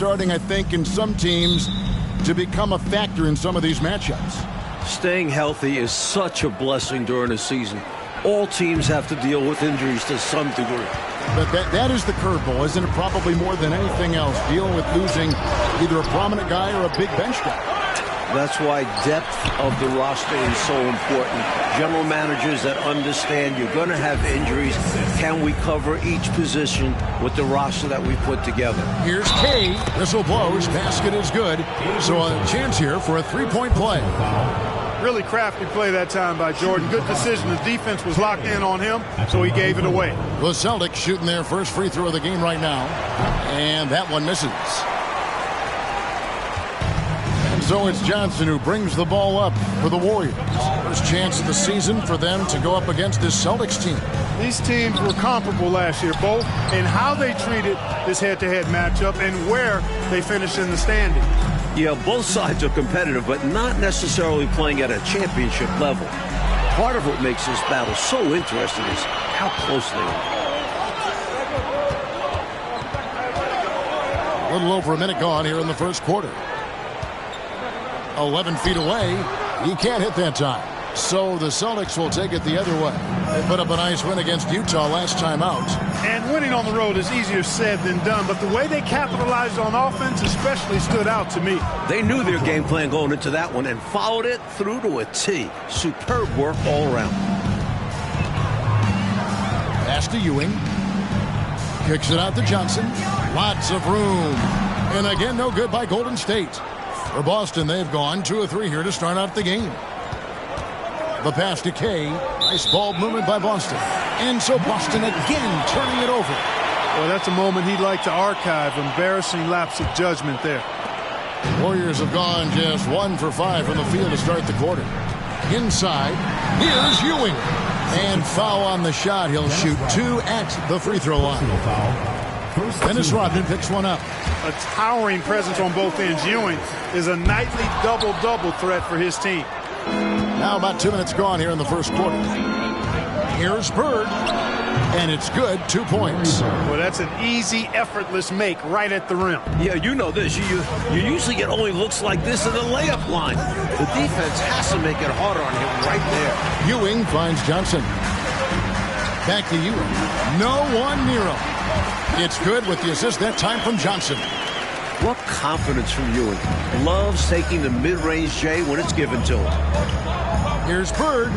starting, I think, in some teams to become a factor in some of these matchups. Staying healthy is such a blessing during a season. All teams have to deal with injuries to some degree. But that is the curveball, isn't it? Probably more than anything else, dealing with losing either a prominent guy or a big bench guy. That's why depth of the roster is so important. General managers that understand you're going to have injuries. Can we cover each position with the roster that we put together? Here's Kay. Whistle blows. Basket is good. So a chance here for a three-point play. Really crafty play that time by Jordan. Good decision. The defense was locked in on him, so he gave it away. The Celtics shooting their first free throw of the game right now. And that one misses. So it's Johnson who brings the ball up for the Warriors. First chance of the season for them to go up against this Celtics team. These teams were comparable last year, both in how they treated this head-to-head matchup and where they finished in the standing. Yeah, both sides are competitive, but not necessarily playing at a championship level. Part of what makes this battle so interesting is how close they are. A little over a minute gone here in the first quarter. 11 feet away. He can't hit that time. So the Celtics will take it the other way. They put up a nice win against Utah last time out. And winning on the road is easier said than done, but the way they capitalized on offense especially stood out to me. They knew their game plan going into that one and followed it through to a T. Superb work all around. Pass to Ewing. Kicks it out to Johnson. Lots of room. And again, no good by Golden State. For Boston, they've gone 2 of 3 here to start out the game. The pass to Kay. Nice ball movement by Boston. And so Boston again turning it over. Well, that's a moment he'd like to archive. Embarrassing lapse of judgment there. Warriors have gone just 1 for 5 from the field to start the quarter. Inside, here's Ewing. And foul on the shot. He'll shoot 2 at the free throw line. Dennis Rodman picks one up. A towering presence on both ends. Ewing is a nightly double-double threat for his team. Now about 2 minutes gone here in the first quarter. Here's Bird. And it's good. 2 points. Well, that's an easy, effortless make right at the rim. Yeah, you know this. You usually get only looks like this in the layup line. The defense has to make it harder on him right there. Ewing finds Johnson. Back to Ewing. No one near him. It's good with the assist that time from Johnson. What confidence from Ewing. Loves taking the mid-range J when it's given to him. Here's Bird.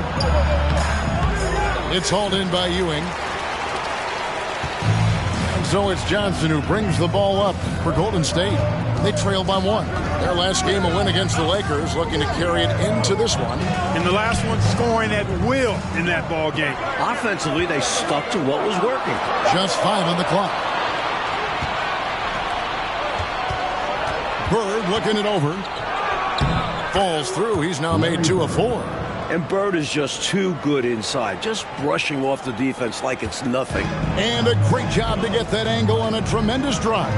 It's hauled in by Ewing. And so it's Johnson who brings the ball up for Golden State. They trail by 1. Their last game, a win against the Lakers, looking to carry it into this one. And the last one scoring at will in that ball game. Offensively, they stuck to what was working. Just 5 on the clock. Bird looking it over. Falls through. He's now made 2 of 4. And Bird is just too good inside, just brushing off the defense like it's nothing. And a great job to get that angle on a tremendous drive.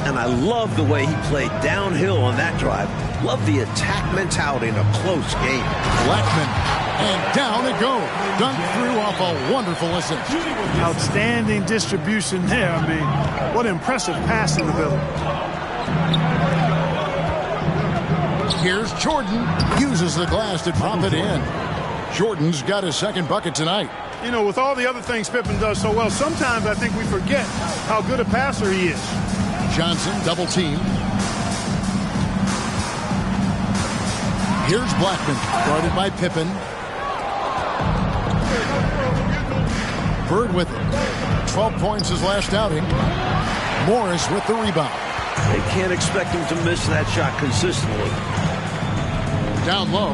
And I love the way he played downhill on that drive. Love the attack mentality in a close game. Blackman, and down it goes. Dunked through off a wonderful assist. Outstanding distribution there. I mean, what impressive passing ability. Here's Jordan. Uses the glass to drop it in. Jordan's got his second bucket tonight. You know, with all the other things Pippen does so well, sometimes I think we forget how good a passer he is. Johnson double team. Here's Blackman, guarded by Pippen. Bird with it. 12 points his last outing. Morris with the rebound. They can't expect him to miss that shot consistently. Down low.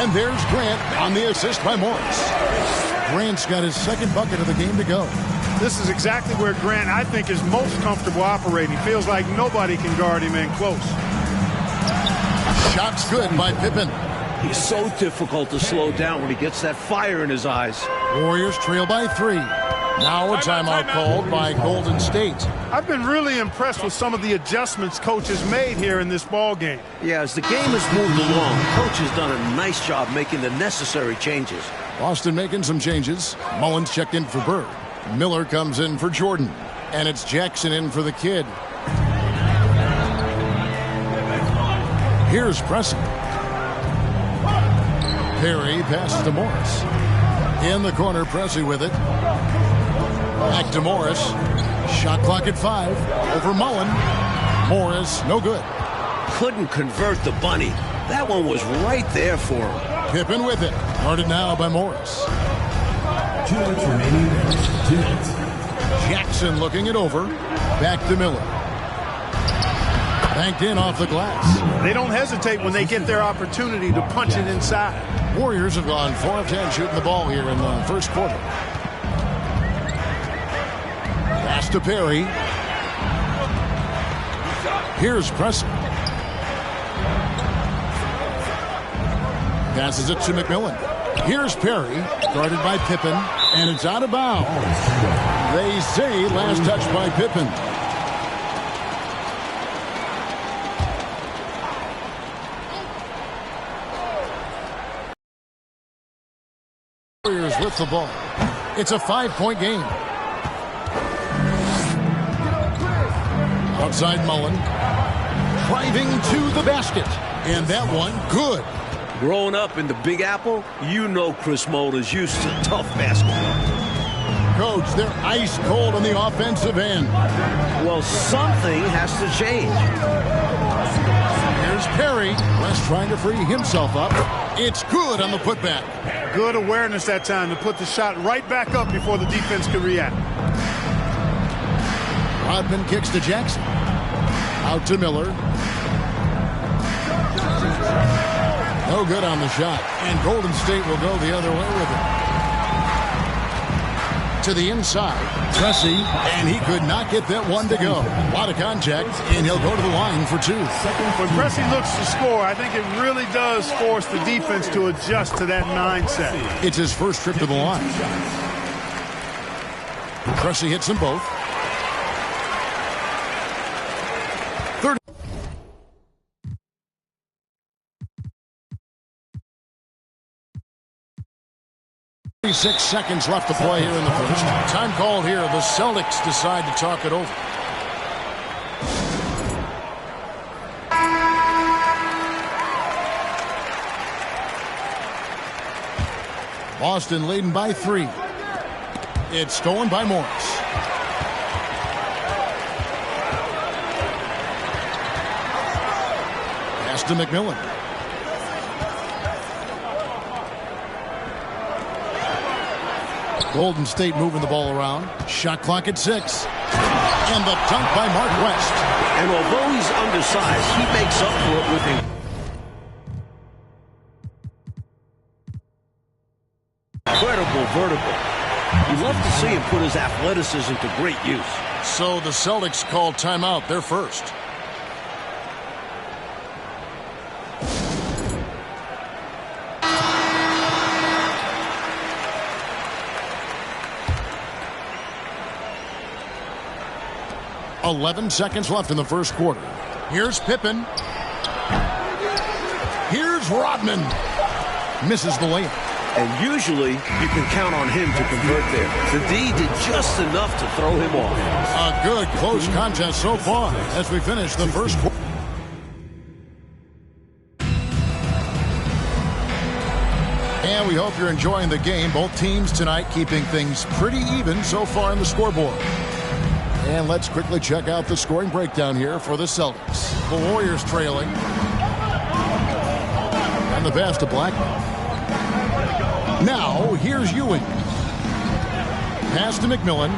And there's Grant on the assist by Morris. Grant's got his second bucket of the game to go. This is exactly where Grant, I think, is most comfortable operating. Feels like nobody can guard him in close. Shot's good by Pippen. He's so difficult to slow down when he gets that fire in his eyes. Warriors trail by 3. Now a timeout called by Golden State. I've been really impressed with some of the adjustments coach has made here in this ball game. Yeah, as the game has moved along, coach has done a nice job making the necessary changes. Boston making some changes. Mullins checked in for Bird. Miller comes in for Jordan. And it's Jackson in for the kid. Here's Pressey. Perry passes to Morris. In the corner, Pressey with it. Back to Morris. Shot clock at 5. Over Mullen. Morris, no good. Couldn't convert the bunny. That one was right there for him. Pippen with it. Guarded now by Morris. 2 minutes remaining. 2 minutes. Jackson looking it over. Back to Miller. Banked in off the glass. They don't hesitate when they get their opportunity to punch it inside. Warriors have gone 4 of 10 shooting the ball here in the first quarter. Pass to Perry. Here's Pressey. Passes it to McMillan. Here's Perry, guarded by Pippen, and it's out of bounds. They say last touch by Pippen. Warriors with the ball. It's a 5-point game. Outside Mullen. Driving to the basket. And that one, good. Growing up in the Big Apple, you know Chris Mulder's used to tough basketball. Coach, they're ice cold on the offensive end. Well, something has to change. Here's Perry. West trying to free himself up. It's good on the putback. Good awareness that time to put the shot right back up before the defense could react. Rodman kicks to Jackson. Out to Miller. No good on the shot. And Golden State will go the other way with it. To the inside. Pressey, and he could not get that one to go. A lot of contact, and he'll go to the line for 2. When Pressey looks to score, I think it really does force the defense to adjust to that mindset. It's his first trip to the line. Pressey hits them both. 36 seconds left to play here in the first. Time called here. The Celtics decide to talk it over. Boston leading by 3. It's stolen by Morris. Pass to McMillan. Golden State moving the ball around. Shot clock at 6. And the dunk by Mark West. And although he's undersized, he makes up for it with incredible vertical. You love to see him put his athleticism to great use. So the Celtics call timeout. They're first. .11 seconds left in the first quarter. Here's Pippen. Here's Rodman. Misses the layup. And usually you can count on him to convert there. The D did just enough to throw him off. A good close contest so far as we finish the first quarter. And we hope you're enjoying the game. Both teams tonight keeping things pretty even so far in the scoreboard. And let's quickly check out the scoring breakdown here for the Celtics. The Warriors trailing. And the pass to Blackman. Now, here's Ewing. Pass to McMillan.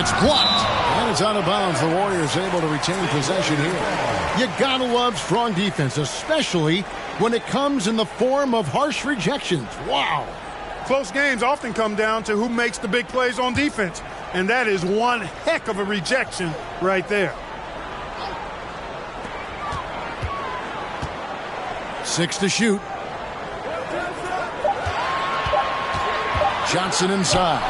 It's blocked. And it's out of bounds. The Warriors able to retain possession here. You gotta love strong defense, especially when it comes in the form of harsh rejections. Wow. Close games often come down to who makes the big plays on defense. And that is one heck of a rejection right there. 6 to shoot. Johnson inside.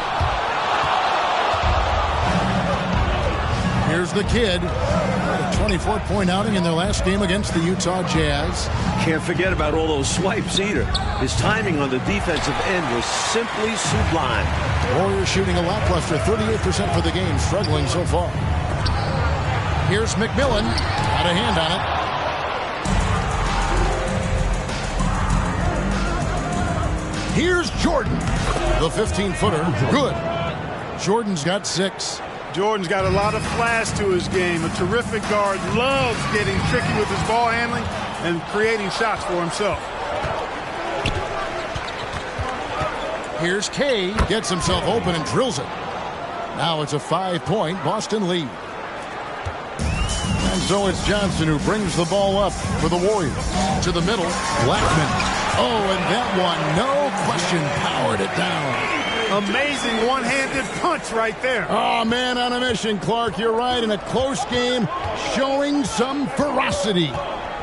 Here's the kid. A 24-point outing in their last game against the Utah Jazz. Can't forget about all those swipes either. His timing on the defensive end was simply sublime. Warriors shooting a lackluster 38% for the game, struggling so far. Here's McMillan. Got a hand on it. Here's Jordan. The 15-footer, good. Jordan's got 6. Jordan's got a lot of flash to his game. A terrific guard, loves getting tricky with his ball handling and creating shots for himself. Here's Kay, gets himself open and drills it. Now it's a 5-point Boston lead. And so it's Johnson who brings the ball up for the Warriors. To the middle, Blackman. Oh, and that one, no question, powered it down. Amazing one-handed punch right there. Oh, man on a mission, Clark. You're right. In a close game, showing some ferocity.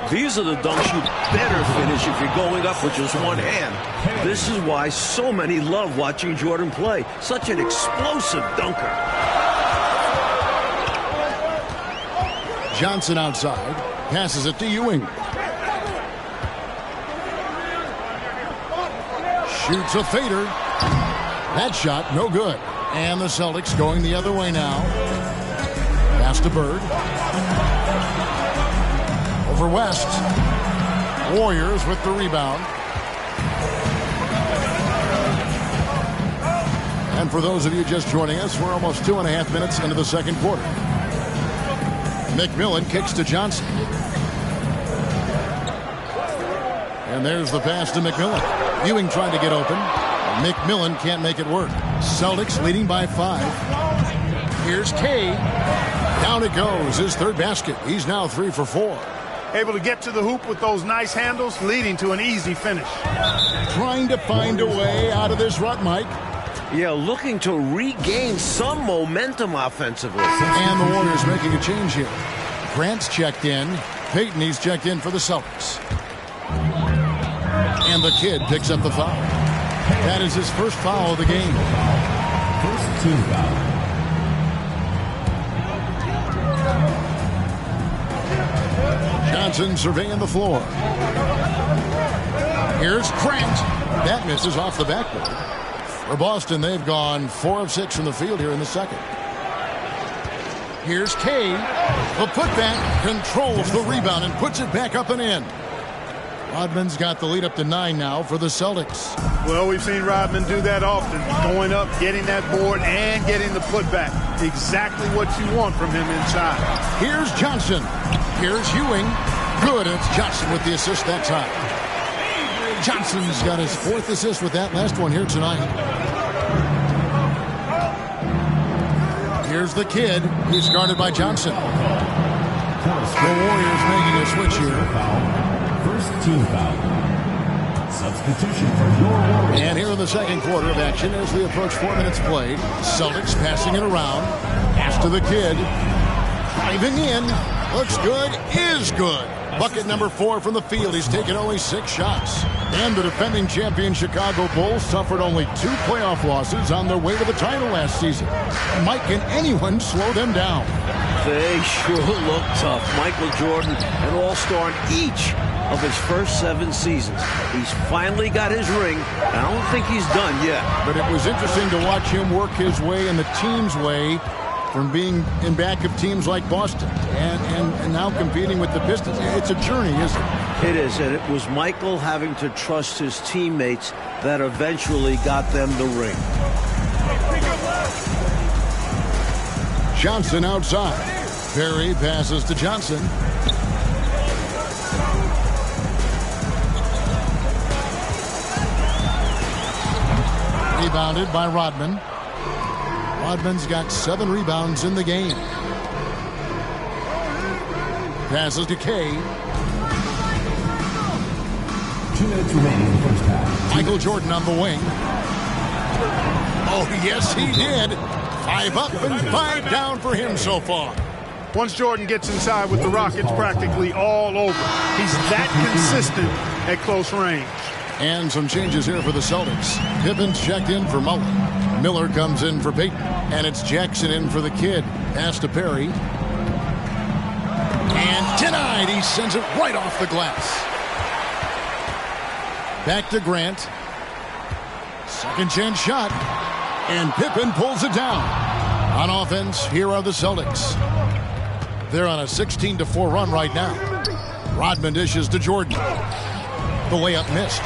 These are the dunks you better finish if you're going up with just one hand. This is why so many love watching Jordan play. Such an explosive dunker. Johnson outside, passes it to Ewing. Shoots a fader. That shot, no good. And the Celtics going the other way now. Pass to Bird. Over West. Warriors with the rebound. And for those of you just joining us, we're almost 2.5 minutes into the second quarter. McMillan kicks to Johnson. And there's the pass to McMillan. Ewing trying to get open. McMillan can't make it work. Celtics leading by 5. Here's Kay. Down it goes. His third basket. He's now 3 for 4. Able to get to the hoop with those nice handles, leading to an easy finish. Trying to find a way out of this rut, Mike. Yeah, looking to regain some momentum offensively. And the Warriors making a change here. Grant's checked in. Payton, he's checked in for the Celtics. And the kid picks up the foul. That is his first foul of the game. First team foul. Johnson surveying the floor. Here's Grant. That misses off the backboard. For Boston, they've gone 4 of 6 from the field here in the second. Here's Kay. The putback controls the rebound and puts it back up and in. Rodman's got the lead up to 9 now for the Celtics. Well, we've seen Rodman do that often. Going up, getting that board, and getting the putback. Exactly what you want from him inside. Here's Johnson. Here's Ewing. Good, and it's Johnson with the assist that time. Johnson's got his 4th assist with that last one here tonight. Here's the kid. He's guarded by Johnson. The Warriors making a switch here. First team foul. Substitution for your Warriors. And here in the second quarter of action as we approach 4 minutes played. Celtics passing it around. Pass to the kid. Driving in. Looks good. Is good. Bucket number 4 from the field. He's taken only 6 shots. And the defending champion Chicago Bulls suffered only 2 playoff losses on their way to the title last season. Mike, can anyone slow them down? They sure look tough. Michael Jordan, an all-star in each of his first 7 seasons. He's finally got his ring. I don't think he's done yet. But it was interesting to watch him work his way in the team's way from being in back of teams like Boston and now competing with the Pistons. It's a journey, isn't it? It is, and it was Michael having to trust his teammates that eventually got them the ring. Johnson outside. Perry passes to Johnson. Rebounded by Rodman. Rodman's got 7 rebounds in the game. Passes to Kay. 2 minutes remaining in the first half. Michael Jordan on the wing. Oh, yes, he did. 5 up and 5 down for him so far. Once Jordan gets inside with the Rockets, practically all over. He's that consistent at close range. And some changes here for the Celtics. Pippin's checked in for Mullen. Miller comes in for Payton. And it's Jackson in for the kid. Pass to Perry. And denied. He sends it right off the glass. Back to Grant. Second chance shot. And Pippen pulls it down. On offense, here are the Celtics. They're on a 16-4 run right now. Rodman dishes to Jordan. The layup missed.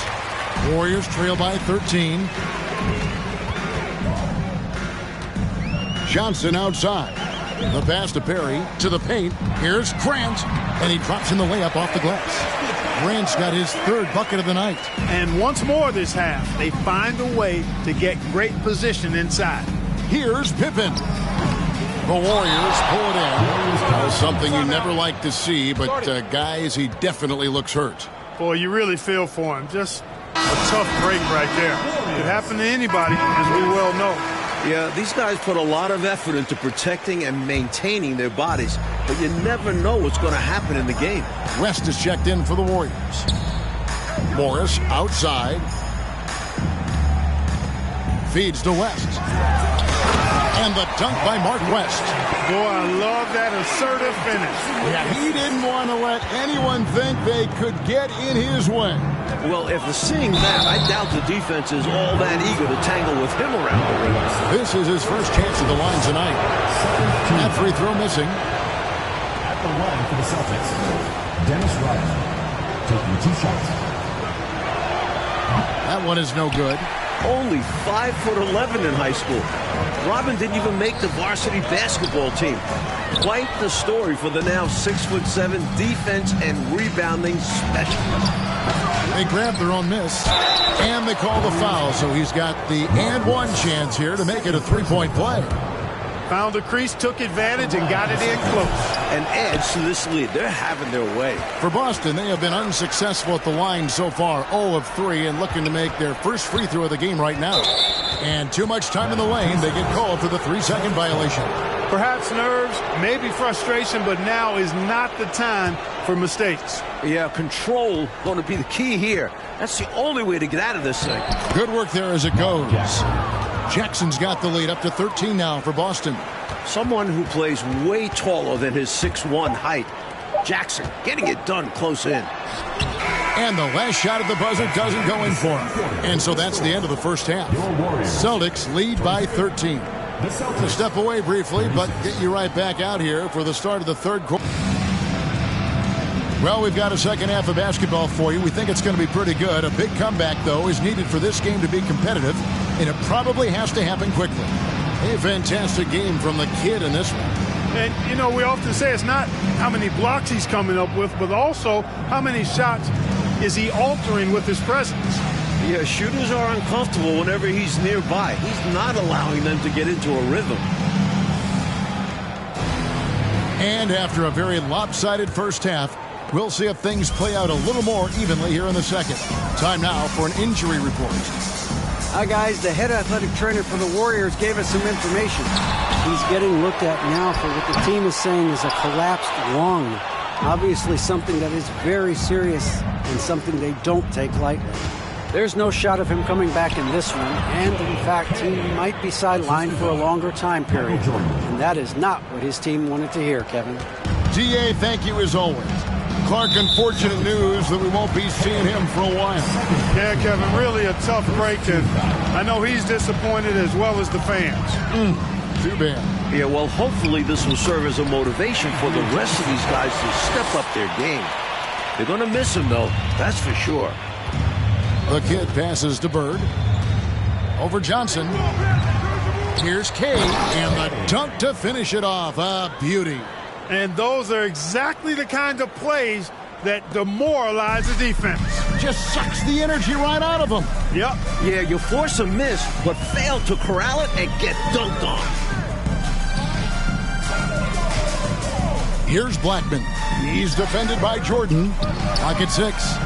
Warriors trail by 13. Johnson outside. The pass to Perry to the paint. Here's Grant, and he drops in the layup off the glass. Grant's got his third bucket of the night. And once more this half, they find a way to get great position inside. Here's Pippen. The Warriors pull it in. Something you never like to see, but guys, he definitely looks hurt. Boy, you really feel for him. Just a tough break right there. Could happen to anybody, as we well know. Yeah, these guys put a lot of effort into protecting and maintaining their bodies, but you never know what's going to happen in the game. West is checked in for the Warriors. Morris outside. Feeds to West. And the dunk by Mark West. Boy, I love that assertive finish. Yeah, he didn't want to let anyone think they could get in his way. Well, if seeing that, I doubt the defense is all that eager to tangle with him around the rim. This is his first chance at the line tonight. That free throw missing. At the line for the Celtics, Dennis Rodman taking 2 shots. That one is no good. Only 5'11" in high school. Robin didn't even make the varsity basketball team. Quite the story for the now 6'7" defense and rebounding specialist. They grab their own miss, and they call the foul, so he's got the and one chance here to make it a three-point play. Found the crease, took advantage, and got it in close. And adds to this lead. They're having their way. For Boston, they have been unsuccessful at the line so far, 0 of 3, and looking to make their first free throw of the game right now. And too much time in the lane, they get called for the 3-second violation. Perhaps nerves, maybe frustration, but now is not the time for mistakes. Yeah, control going to be the key here. That's the only way to get out of this thing. Good work there as it goes. Jackson's got the lead up to 13 now for Boston. Someone who plays way taller than his 6'1" height. Jackson getting it done close in. And the last shot at the buzzer doesn't go in for him. And so that's the end of the first half. Celtics lead by 13. To step away briefly, but get you right back out here for the start of the third quarter. Well, we've got a second half of basketball for you. We think it's going to be pretty good. A big comeback, though, is needed for this game to be competitive, and it probably has to happen quickly. A fantastic game from the kid in this one. And, you know, we often say it's not how many blocks he's coming up with, but also how many shots is he altering with his presence. Yeah, shooters are uncomfortable whenever he's nearby. He's not allowing them to get into a rhythm. And after a very lopsided first half, we'll see if things play out a little more evenly here in the second. Time now for an injury report. Hi, guys. The head athletic trainer for the Warriors gave us some information. He's getting looked at now for what the team is saying is a collapsed lung. Obviously something that is very serious and something they don't take lightly. There's no shot of him coming back in this one, and in fact, he might be sidelined for a longer time period. And that is not what his team wanted to hear, Kevin. DA, thank you as always. Clark, unfortunate news that we won't be seeing him for a while. Yeah, Kevin, really a tough break, and I know he's disappointed as well as the fans. Too bad. Yeah, well, hopefully this will serve as a motivation for the rest of these guys to step up their game. They're going to miss him, though, that's for sure. The kid passes to Bird. Over Johnson. Here's Cade, and the dunk to finish it off. A beauty. And those are exactly the kind of plays that demoralize the defense. Just sucks the energy right out of them. Yep. Yeah, you force a miss, but fail to corral it and get dunked on. Here's Blackman. He's defended by Jordan. Pocket 6.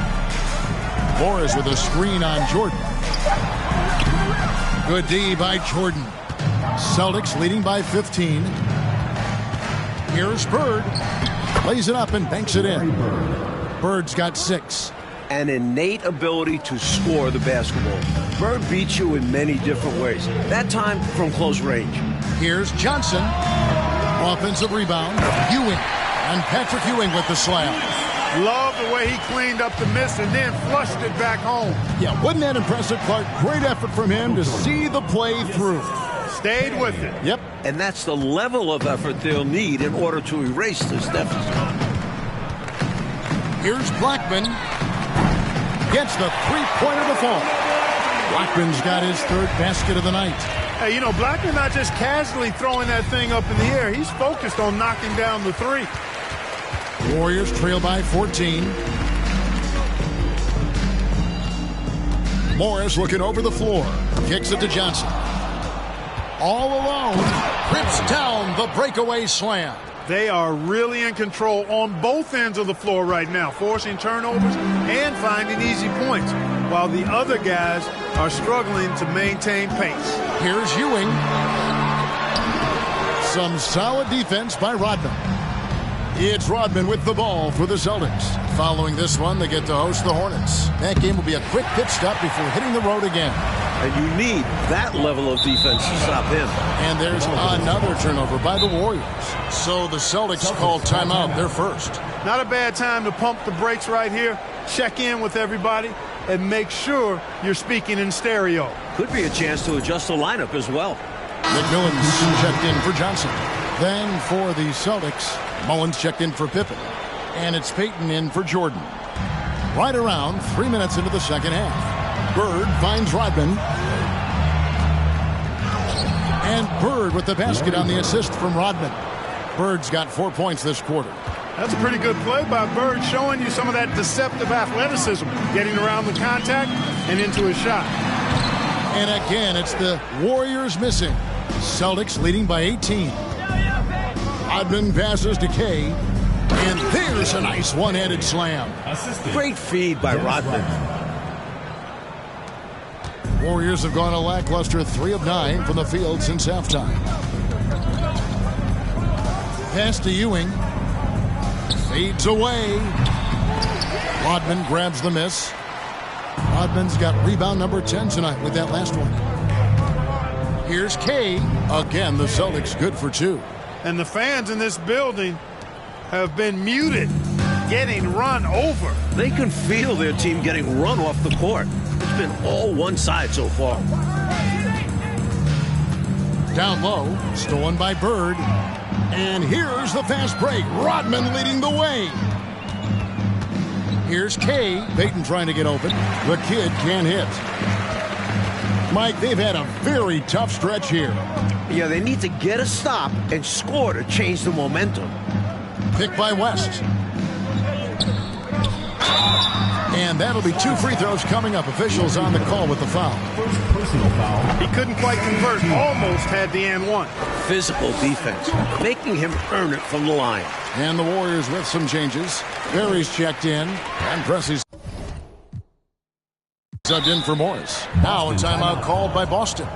Morris with a screen on Jordan. Good D by Jordan. Celtics leading by 15. Here's Bird. Lays it up and banks it in. Bird's got 6. An innate ability to score the basketball. Bird beats you in many different ways. That time from close range. Here's Johnson. Offensive rebound. Ewing. And Patrick Ewing with the slam. Love the way he cleaned up the miss and then flushed it back home. Yeah, wasn't that impressive, Clark? Great effort from him to see the play through. Stayed with it. Yep. And that's the level of effort they'll need in order to erase this deficit. Here's Blackman. gets the three-pointer to fall. Blackman's got his third basket of the night. Hey, you know, Blackman not just casually throwing that thing up in the air. He's focused on knocking down the three. Warriors trail by 14. Morris looking over the floor. Kicks it to Johnson. All alone. Rips down the breakaway slam. They are really in control on both ends of the floor right now, forcing turnovers and finding easy points, while the other guys are struggling to maintain pace. Here's Ewing. Some solid defense by Rodman. It's Rodman with the ball for the Celtics. Following this one, they get to host the Hornets. That game will be a quick pit stop before hitting the road again. And you need that level of defense to stop him. And there's another turnover by the Warriors. So the Celtics call timeout. They're first. Not a bad time to pump the brakes right here. Check in with everybody and make sure you're speaking in stereo. Could be a chance to adjust the lineup as well. McMillan's checked in for Johnson. Then for the Celtics, Mullins checked in for Pippen. And it's Payton in for Jordan. Right around 3 minutes into the second half. Bird finds Rodman. And Bird with the basket on the assist from Rodman. Bird's got 4 points this quarter. That's a pretty good play by Bird, showing you some of that deceptive athleticism, getting around the contact and into his shot. And again, it's the Warriors missing. Celtics leading by 18. Rodman passes to Kay. And there's a nice one-handed slam. Great feed by Rodman. Warriors have gone a lackluster 3 of 9 from the field since halftime. Pass to Ewing. Fades away. Rodman grabs the miss. Rodman's got rebound number 10 tonight with that last one. Here's Kay. Again, the Celtics good for 2. And the fans in this building have been muted, getting run over. They can feel their team getting run off the court. It's been all one side so far. Down low, stolen by Bird. And here's the fast break. Rodman leading the way. Here's Kay. Payton trying to get open. The kid can't hit. Mike, they've had a very tough stretch here. Yeah, they need to get a stop and score to change the momentum. Pick by West. And that'll be 2 free throws coming up. Officials on the call with the foul. First personal foul. He couldn't quite convert, almost had the and one. Physical defense, making him earn it from the line. And the Warriors with some changes. Berry's checked in. And Pressey's subbed in for Morris. Now a timeout called by Boston.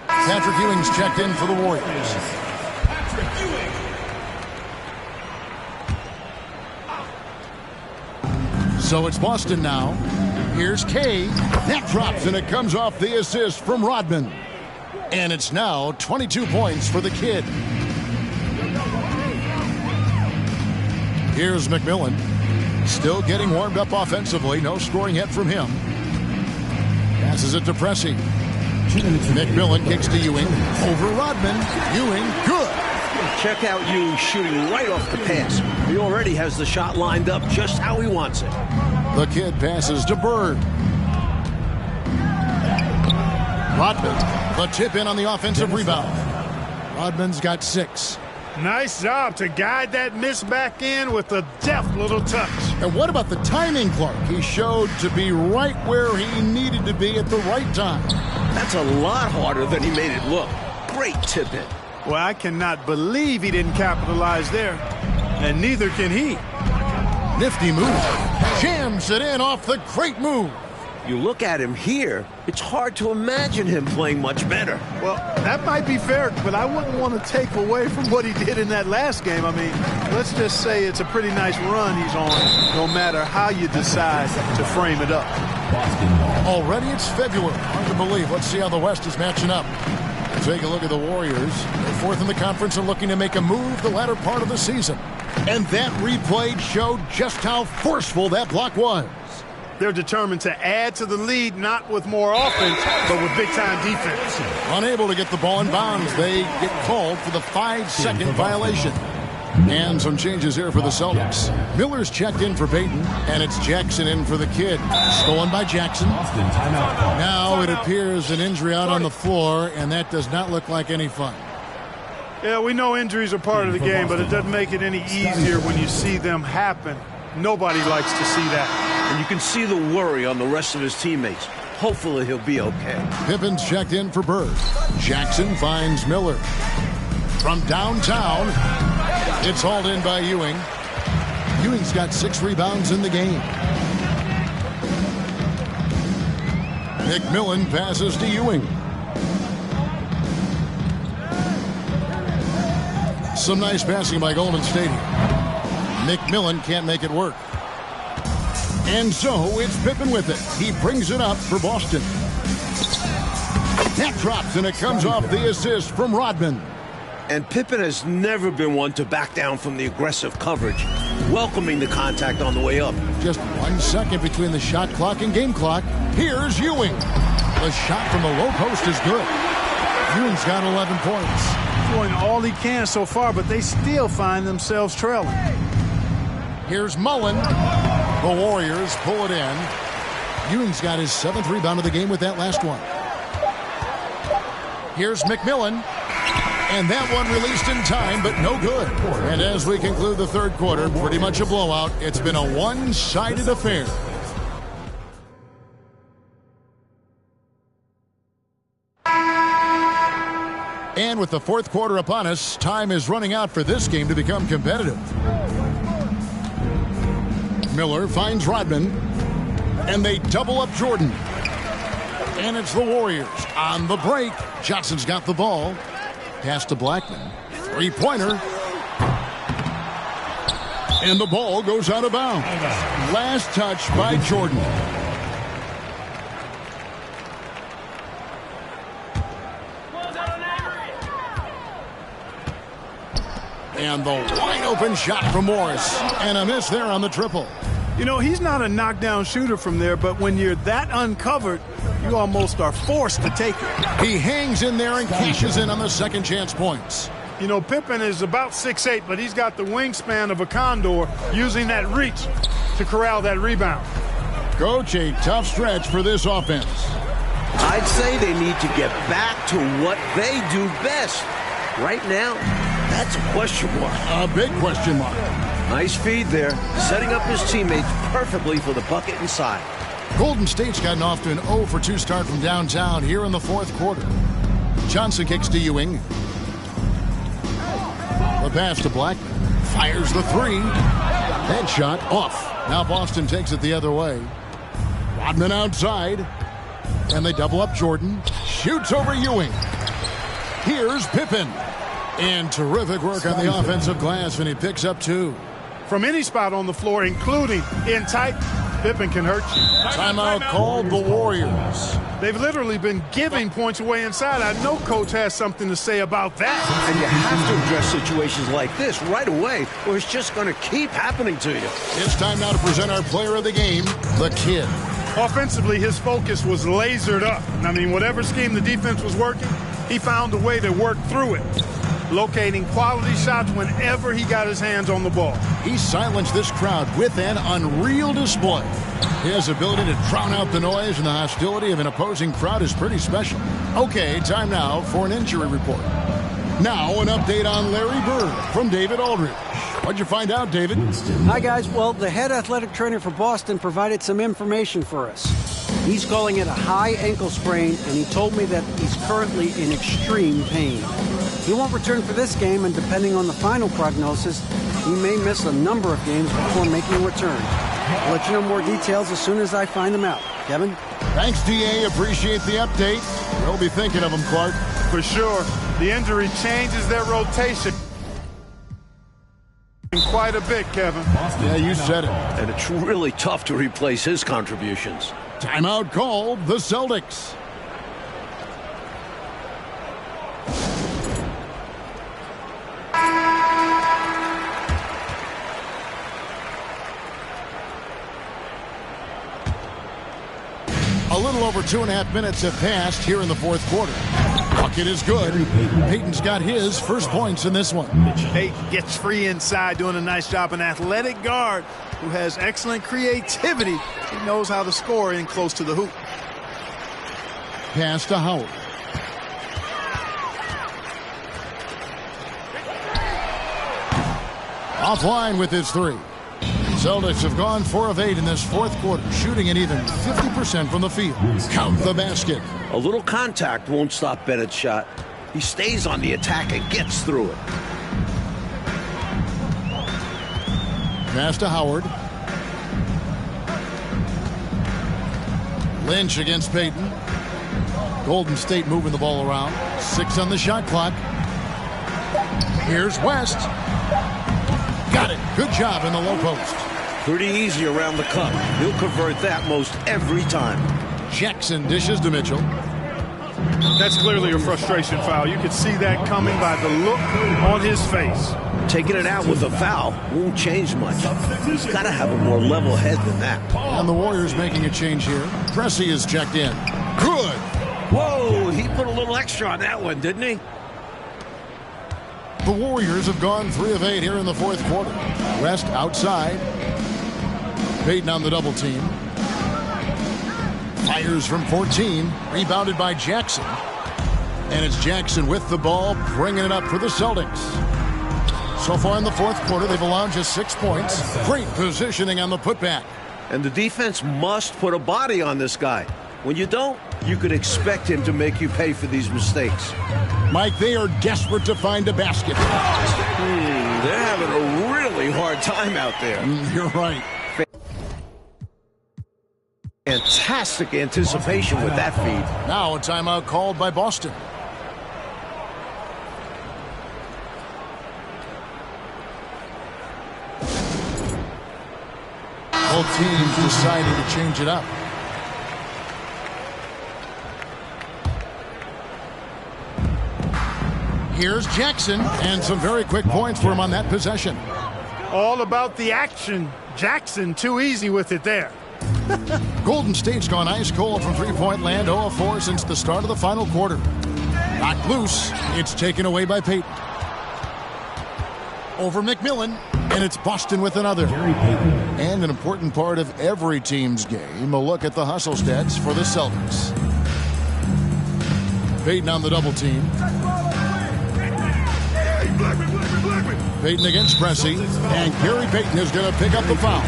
Patrick Ewing's checked in for the Warriors. So it's Boston now. Here's Kay. That drops and it comes off the assist from Rodman. And it's now 22 points for the kid. Here's McMillan. Still getting warmed up offensively. No scoring yet from him. Passes it to Pressey. McMillan kicks to Ewing. Over Rodman. Ewing, good. Check out Ewing shooting right off the pass. He already has the shot lined up just how he wants it. The kid passes to Bird. Rodman, the tip in on the offensive rebound. Rodman's got 6. Nice job to guide that miss back in with a deft little touch. And what about the timing, Clark? He showed to be right where he needed to be at the right time. That's a lot harder than he made it look. Great tip in. Well, I cannot believe he didn't capitalize there. And neither can he. Nifty move. Jams it in off the great move. You look at him here, it's hard to imagine him playing much better. Well, that might be fair, but I wouldn't want to take away from what he did in that last game. I mean, let's just say it's a pretty nice run he's on, no matter how you decide to frame it up. Already it's February. Hard to believe. Let's see how the West is matching up. Take a look at the Warriors. They're 4th in the conference and looking to make a move the latter part of the season. And that replay showed just how forceful that block was. They're determined to add to the lead, not with more offense, but with big-time defense. Unable to get the ball in bounds. They get called for the 5-second violation. And some changes here for the Celtics. Miller's checked in for Payton, and it's Jackson in for the kid. Stolen by Jackson. Now it appears an injury out on the floor, and that does not look like any fun. Yeah, we know injuries are part of the game, but it doesn't make it any easier when you see them happen. Nobody likes to see that. And you can see the worry on the rest of his teammates. Hopefully he'll be okay. Pippen's checked in for Bird. Jackson finds Miller. From downtown, it's hauled in by Ewing. Ewing's got 6 rebounds in the game. McMillan passes to Ewing. Some nice passing by Golden State here. McMillan can't make it work. And so it's Pippen with it. He brings it up for Boston. That drops, and it comes off the assist from Rodman. And Pippen has never been one to back down from the aggressive coverage, welcoming the contact on the way up. Just 1 second between the shot clock and game clock. Here's Ewing. The shot from the low post is good. Ewing's got 11 points. Doing all he can so far, but they still find themselves trailing. Here's Mullen. The Warriors pull it in. Ewing's got his 7th rebound of the game with that last one. Here's McMillan. And that one released in time, but no good. And as we conclude the third quarter, pretty much a blowout. It's been a one-sided affair. And with the fourth quarter upon us, time is running out for this game to become competitive. Miller finds Rodman, and they double up Jordan. And it's the Warriors on the break. Johnson's got the ball. Pass to Blackman. 3-pointer. And the ball goes out of bounds. Last touch by Jordan. And the wide open shot from Morris. And a miss there on the triple. You know, he's not a knockdown shooter from there, but when you're that uncovered, you almost are forced to take it. He hangs in there and cashes in on the second chance points. You know, Pippen is about 6'8", but he's got the wingspan of a condor, using that reach to corral that rebound. Coach, a tough stretch for this offense. I'd say they need to get back to what they do best. Right now, that's a question mark. A big question mark. Nice feed there, setting up his teammates perfectly for the bucket inside. Golden State's gotten off to an 0 for 2 start from downtown here in the fourth quarter. Johnson kicks to Ewing. The pass to Blackman. Fires the 3. That shot off. Now Boston takes it the other way. Rodman outside. And they double up Jordan. Shoots over Ewing. Here's Pippen. And terrific work on the offensive glass, and he picks up 2. From any spot on the floor, including in tight, Pippen can hurt you. Timeout called the Warriors. They've literally been giving points away inside. I know Coach has something to say about that. And you have to address situations like this right away, or it's just going to keep happening to you. It's time now to present our player of the game, the kid. Offensively, his focus was lasered up. I mean, whatever scheme the defense was working, he found a way to work through it, locating quality shots whenever he got his hands on the ball. He silenced this crowd with an unreal display. His ability to drown out the noise and the hostility of an opposing crowd is pretty special. Okay, time now for an injury report. Now an update on Larry Bird from David Aldridge. What'd you find out, David? Hi, guys. Well, the head athletic trainer for Boston provided some information for us. He's calling it a high ankle sprain, and he told me that he's currently in extreme pain. He won't return for this game, and depending on the final prognosis, he may miss a number of games before making a return. I'll let you know more details as soon as I find them out. Kevin? Thanks, D.A. Appreciate the update. We'll be thinking of him, Clark. For sure. The injury changes their rotation quite a bit, Kevin. Yeah, you said it. And it's really tough to replace his contributions. Timeout called the Celtics. A little over 2.5 minutes have passed here in the fourth quarter. Bucket is good. Payton's got his first points in this one. Payton gets free inside, doing a nice job. An athletic guard who has excellent creativity. He knows how to score in close to the hoop. Pass to Howard. Offline with his three. Celtics have gone 4 of 8 in this fourth quarter, shooting an even 50% from the field. Count the basket. A little contact won't stop Bennett's shot. He stays on the attack and gets through it. Pass to Howard. Lynch against Payton. Golden State moving the ball around. 6 on the shot clock. Here's West. Got it. Good job in the low post. Pretty easy around the cup. He'll convert that most every time. Jackson dishes to Mitchell. That's clearly a frustration foul. You could see that coming by the look on his face. Taking it out with a foul won't change much. He's got to have a more level head than that. And the Warriors making a change here. Pressey is checked in. Good. Whoa, he put a little extra on that one, didn't he? The Warriors have gone 3 of 8 here in the fourth quarter. West outside. Payton on the double team. Fires from 14. Rebounded by Jackson. And it's Jackson with the ball, bringing it up for the Celtics. So far in the fourth quarter, they've allowed just 6 points. Great positioning on the putback. And the defense must put a body on this guy. When you don't, you could expect him to make you pay for these mistakes. Mike, they are desperate to find a basket. They're having a really hard time out there. You're right. Fantastic anticipation with that feed. Now a timeout called by Boston. Both teams deciding to change it up. Here's Jackson, and some very quick points for him on that possession. All about the action. Jackson too easy with it there. Golden State's gone ice cold from three-point land, 0 of 4 since the start of the final quarter. Knocked loose, it's taken away by Payton. Over McMillan, and it's Boston with another. And an important part of every team's game, a look at the hustle stats for the Celtics. Payton on the double team. Payton against Pressey, and Gary Payton is going to pick up the foul.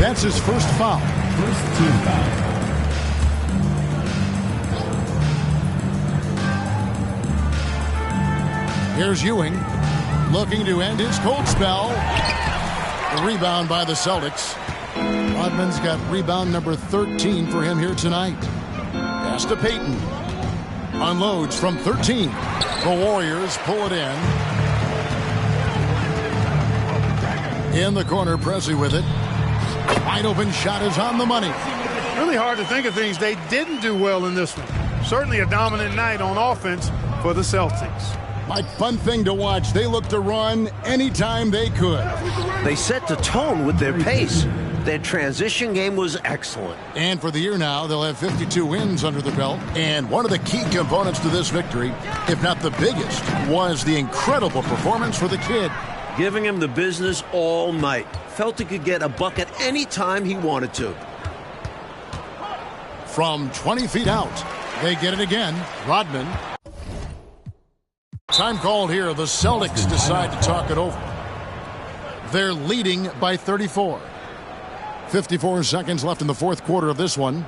That's his first foul. First team foul. Here's Ewing, looking to end his cold spell. The rebound by the Celtics. Rodman's got rebound number 13 for him here tonight. Pass to Payton. Unloads from 13. The Warriors pull it in. In the corner, Pressey with it. Wide open shot is on the money. Really hard to think of things they didn't do well in this one. Certainly a dominant night on offense for the Celtics. Like, fun thing to watch. They look to run anytime they could. They set the tone with their pace. Their transition game was excellent. And for the year now, they'll have 52 wins under their belt. And one of the key components to this victory, if not the biggest, was the incredible performance for the kid. Giving him the business all night. Felt he could get a bucket anytime he wanted to. From 20 feet out, they get it again. Rodman. Time called here. The Celtics decide to talk it over. They're leading by 34. 54 seconds left in the fourth quarter of this one.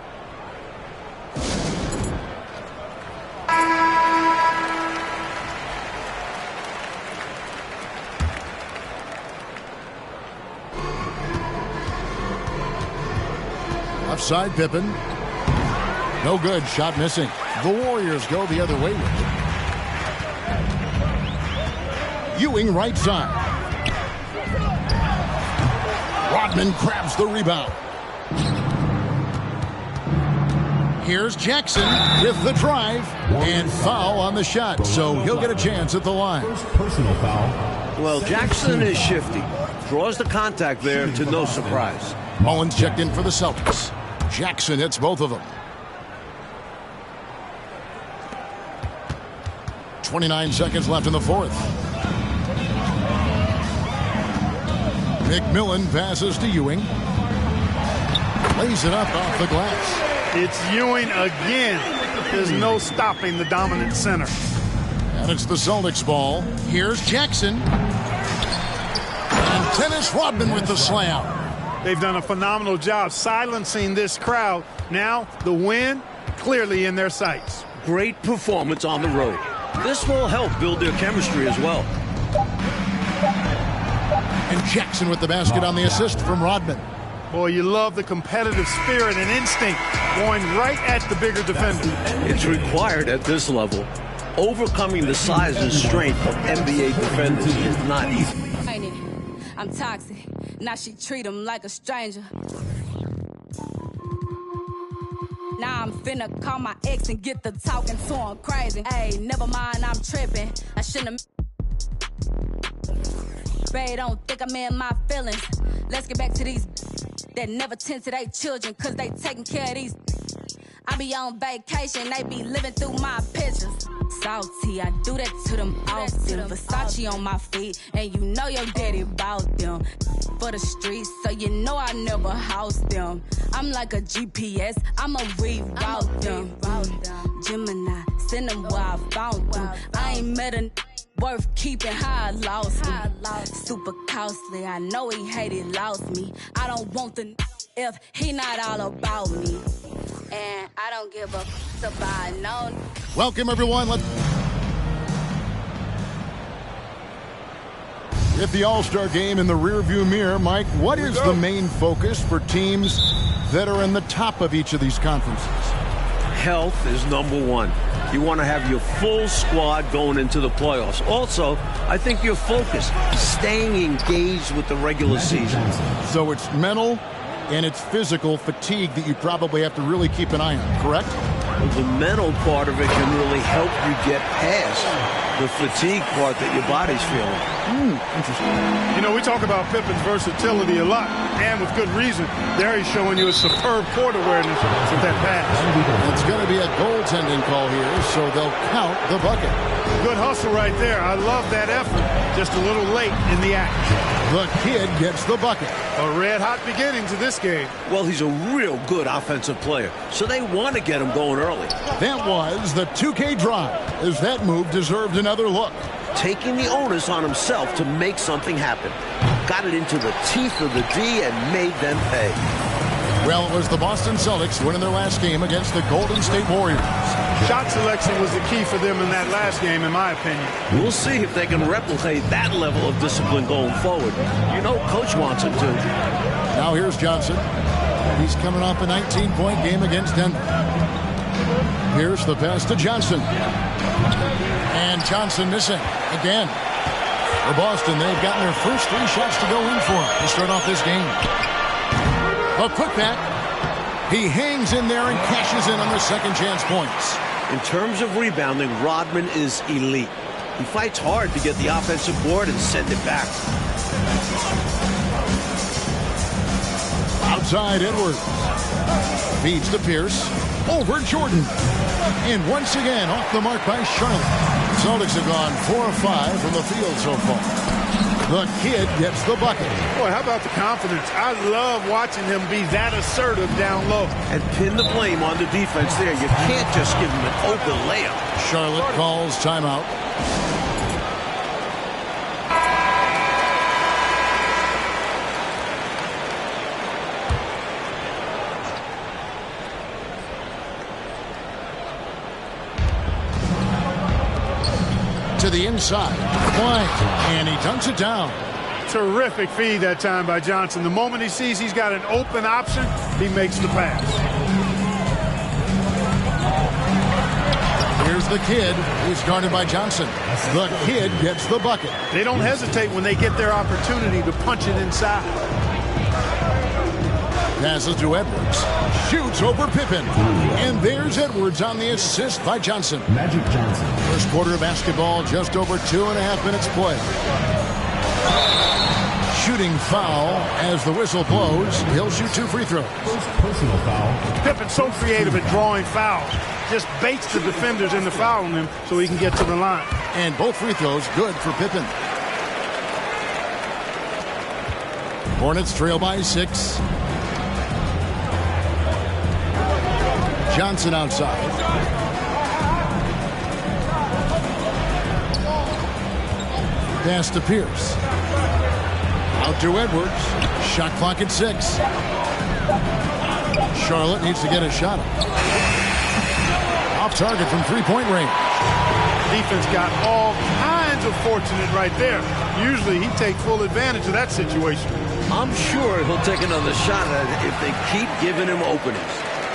Offside Pippen. No good. Shot missing. The Warriors go the other way with it. Ewing right side. Rodman grabs the rebound. Here's Jackson with the drive and foul on the shot, so he'll get a chance at the line. First personal foul. Well, Jackson is shifty. Draws the contact there to no surprise. Mullins checked in for the Celtics. Jackson hits both of them. 29 seconds left in the fourth. McMillan passes to Ewing. Lays it up off the glass. It's Ewing again. There's no stopping the dominant center. And it's the Celtics ball. Here's Jackson. And Dennis Rodman with the slam. They've done a phenomenal job silencing this crowd. Now the win clearly in their sights. Great performance on the road. This will help build their chemistry as well. And Jackson with the basket on the assist from Rodman. Boy, you love the competitive spirit and instinct going right at the bigger defender. It's required at this level. Overcoming the size and strength of NBA defenders is not easy. I'm toxic. Now she treat him like a stranger. Now I'm finna call my ex and get the talking to him crazy. Hey, never mind, I'm tripping. I shouldn't have. Babe, don't think I'm in my feelings. Let's get back to these that never tend to their children, cause they taking care of these. I be on vacation, they be living through my pictures. Salty, I do that to them often. Versace on my feet, and you know your daddy bout them. For the streets, so you know I never house them. I'm like a GPS, I'ma reroute them. Gemini, send them where I found them. I ain't met a worth keeping, how I lost him. Super costly, I know he hated, lost me. I don't want the if he not all about me. And I don't give a f about no. Welcome, everyone. With the All-Star game in the rearview mirror, Mike, what is the main focus for teams that are in the top of each of these conferences? Health is number one. You want to have your full squad going into the playoffs. Also, I think your focus, staying engaged with the regular season. So it's mental and it's physical fatigue that you probably have to really keep an eye on, correct? The mental part of it can really help you get past the fatigue part that your body's feeling. Interesting. You know, we talk about Pippen's versatility a lot, and with good reason. There he's showing you a superb court awareness with that pass. It's going to be a goaltending call here, so they'll count the bucket. Good hustle right there. I love that effort. Just a little late in the act. The kid gets the bucket. A red-hot beginning to this game. Well, he's a real good offensive player, so they want to get him going early. That was the 2K drive, as that move deserved another look. Taking the onus on himself to make something happen. Got it into the teeth of the D and made them pay. Well, it was the Boston Celtics winning their last game against the Golden State Warriors. Shot selection was the key for them in that last game, in my opinion. We'll see if they can replicate that level of discipline going forward. You know Coach wants them to. Now here's Johnson. He's coming off a 19-point game against Denver. Here's the pass to Johnson. And Johnson missing again. For Boston, they've gotten their first 3 shots to go in for him to start off this game. A putback. He hangs in there and cashes in on the second chance points. In terms of rebounding, Rodman is elite. He fights hard to get the offensive board and send it back. Outside Edwards. Feeds to Pierce. Over Jordan. And once again, off the mark by Charlotte. Celtics have gone 4 of 5 from the field so far. The kid gets the bucket. Boy, how about the confidence? I love watching him be that assertive down low. And pin the blame on the defense there. You can't just give him an open layup. Charlotte calls timeout. To the inside. White. And he dunks it down. Terrific feed that time by Johnson. The moment he sees he's got an open option, he makes the pass. Here's the kid. He's guarded by Johnson. The kid gets the bucket. They don't hesitate when they get their opportunity to punch it inside. Passes to Edwards. Shoots over Pippen. And there's Edwards on the assist by Johnson. Magic Johnson. First quarter of basketball, just over 2.5 minutes play. shooting foul as the whistle blows. He'll shoot 2 free throws. First personal foul. Pippen's so creative at drawing fouls. Just baits the defenders into fouling him so he can get to the line. And both free throws good for Pippen. Hornets trail by 6. Johnson outside. Pass to Pierce. Out to Edwards. Shot clock at 6. Charlotte needs to get a shot up. Off target from three-point range. Defense got all kinds of fortunate right there. Usually he'd take full advantage of that situation. I'm sure he'll take another shot at it if they keep giving him openings.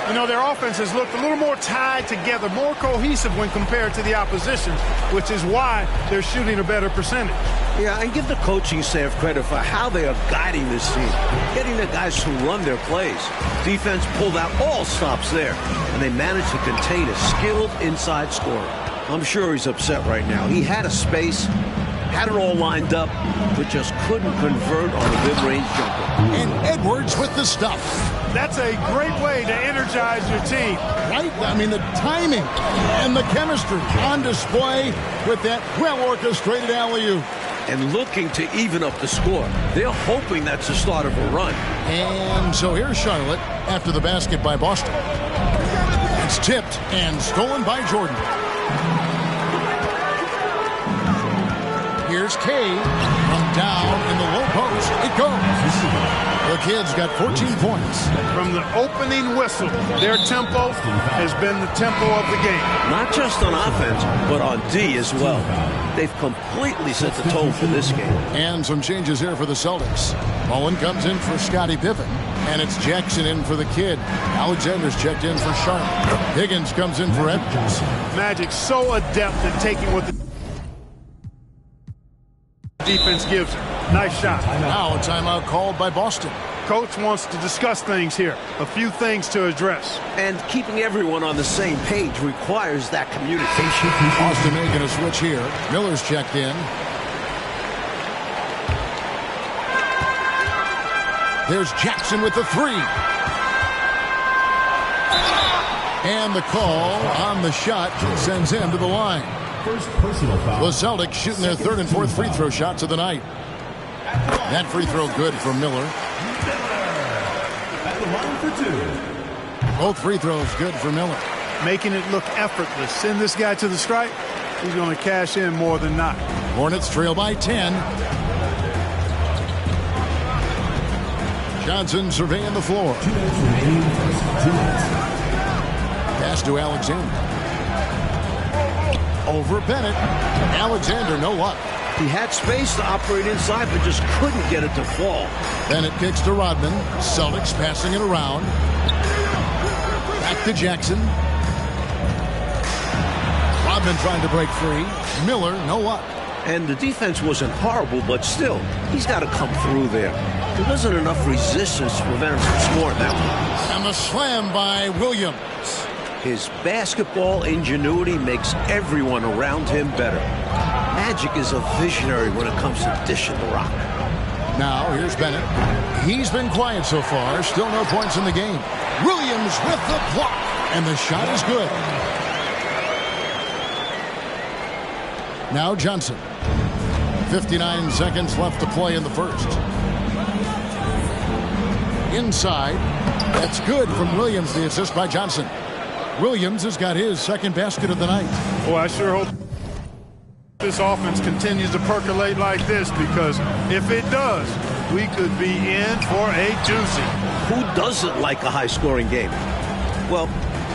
You know, their offense has looked a little more tied together, more cohesive when compared to the opposition, which is why they're shooting a better percentage. Yeah, and give the coaching staff credit for how they are guiding this team, getting the guys to run their plays. Defense pulled out all stops there, and they managed to contain a skilled inside scorer. I'm sure he's upset right now. He had a space, had it all lined up, but just couldn't convert on the mid-range jumper. And Edwards with the stuff. That's a great way to energize your team. Right? I mean, the timing and the chemistry on display with that well-orchestrated alley-oop. And looking to even up the score. They're hoping that's the start of a run. And so here's Charlotte after the basket by Boston. It's tipped and stolen by Jordan. Here's Kay from down in the low post. It goes. The kids got 14 points. From the opening whistle, their tempo has been the tempo of the game. Not just on offense, but on D as well. They've completely set the tone for this game. And some changes here for the Celtics. Mullen comes in for Scottie Pippen. And it's Jackson in for the kid. Alexander's checked in for Charlotte. Higgins comes in for Edwards. Magic so adept at taking what the defense gives him. Nice shot. Now a timeout called by Boston. Coach wants to discuss things here. A few things to address. And keeping everyone on the same page requires that communication. Boston making a switch here. Miller's checked in. There's Jackson with the 3. And the call on the shot sends him to the line. First personal foul. The Celtics shooting their 3rd and 4th free throw shots of the night. That free throw good from Miller. At the line for 2. Both free throws good for Miller. Making it look effortless. Send this guy to the stripe. He's going to cash in more than not. Hornets trail by 10. Johnson surveying the floor. 2 minutes remaining. First 2 minutes. Pass to Alexander. Over Bennett. Alexander, no luck. He had space to operate inside, but just couldn't get it to fall. Bennett kicks to Rodman. Celtics passing it around. Back to Jackson. Rodman trying to break free. Miller, no luck. And the defense wasn't horrible, but still, he's got to come through there. There wasn't enough resistance to prevent him from scoring that one. And the slam by Williams. His basketball ingenuity makes everyone around him better. Magic is a visionary when it comes to dishing the rock. Now, here's Bennett. He's been quiet so far. Still no points in the game. Williams with the block. And the shot is good. Now Johnson. 59 seconds left to play in the first. Inside. That's good from Williams, the assist by Johnson. Williams has got his 2nd basket of the night. Well, I sure hope this offense continues to percolate like this, because if it does, we could be in for a doozy. Who doesn't like a high-scoring game? Well,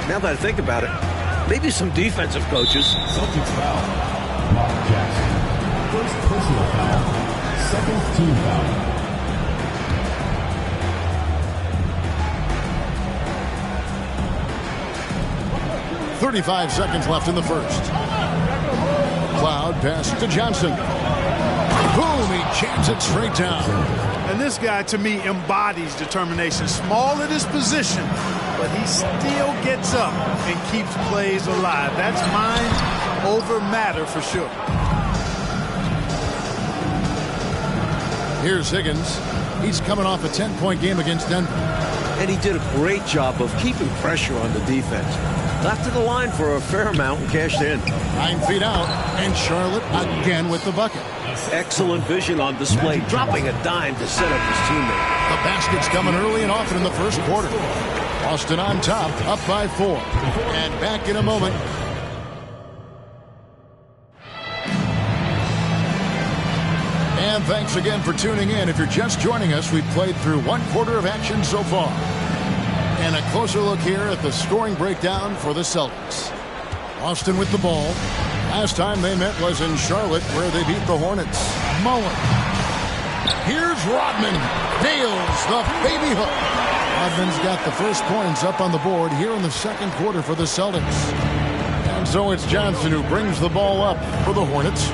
now that I think about it, maybe some defensive coaches. Celtics foul. Mark Jackson. First personal foul. 2nd team foul. .35 seconds left in the first. Cloud pass to Johnson. Boom, he jams it straight down. And this guy, to me, embodies determination. Small at his position, but he still gets up and keeps plays alive. That's mind over matter for sure. Here's Higgins. He's coming off a 10-point game against Denver. And he did a great job of keeping pressure on the defense. Left to the line for a fair amount and cashed in. 9 feet out, and Charlotte again with the bucket. Excellent vision on display, dropping a dime to set up his teammate. The basket's coming early and often in the first quarter. Boston on top, up by 4. And back in a moment. And thanks again for tuning in. If you're just joining us, we've played through 1 quarter of action so far. And a closer look here at the scoring breakdown for the Celtics. Boston with the ball. Last time they met was in Charlotte, where they beat the Hornets. Mullen. Here's Rodman. Nails the baby hook. Rodman's got the first points up on the board here in the second quarter for the Celtics. And so it's Johnson who brings the ball up for the Hornets.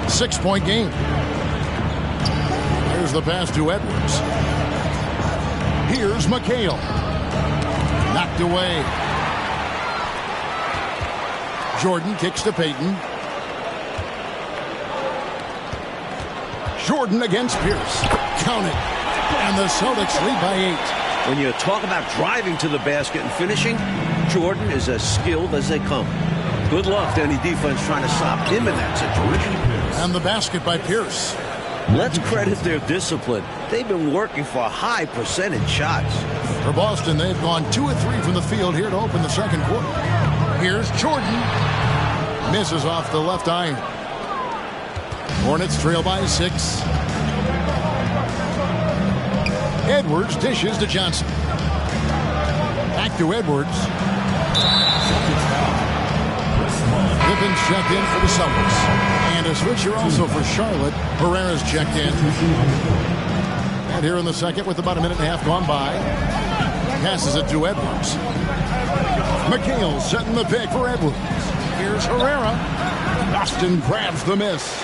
6-point game. Here's the pass to Edwards. Here's McHale. Knocked away. Jordan kicks to Payton. Jordan against Pierce. Count it. And the Celtics lead by 8. When you talk about driving to the basket and finishing, Jordan is as skilled as they come. Good luck to any defense trying to stop him in that situation. And the basket by Pierce. Let's credit their discipline. They've been working for high percentage shots. For Boston, they've gone 2 of 3 from the field here to open the second quarter. Here's Jordan. Misses off the left iron. Hornets trail by 6. Edwards dishes to Johnson. Back to Edwards. Pippen's checked in for the Celtics. And a switcher also for Charlotte. Herrera's checked in. And here in the second with about a minute and a half gone by. Passes it to Edwards. McHale setting the pick for Edwards. Here's Herrera. Boston grabs the miss.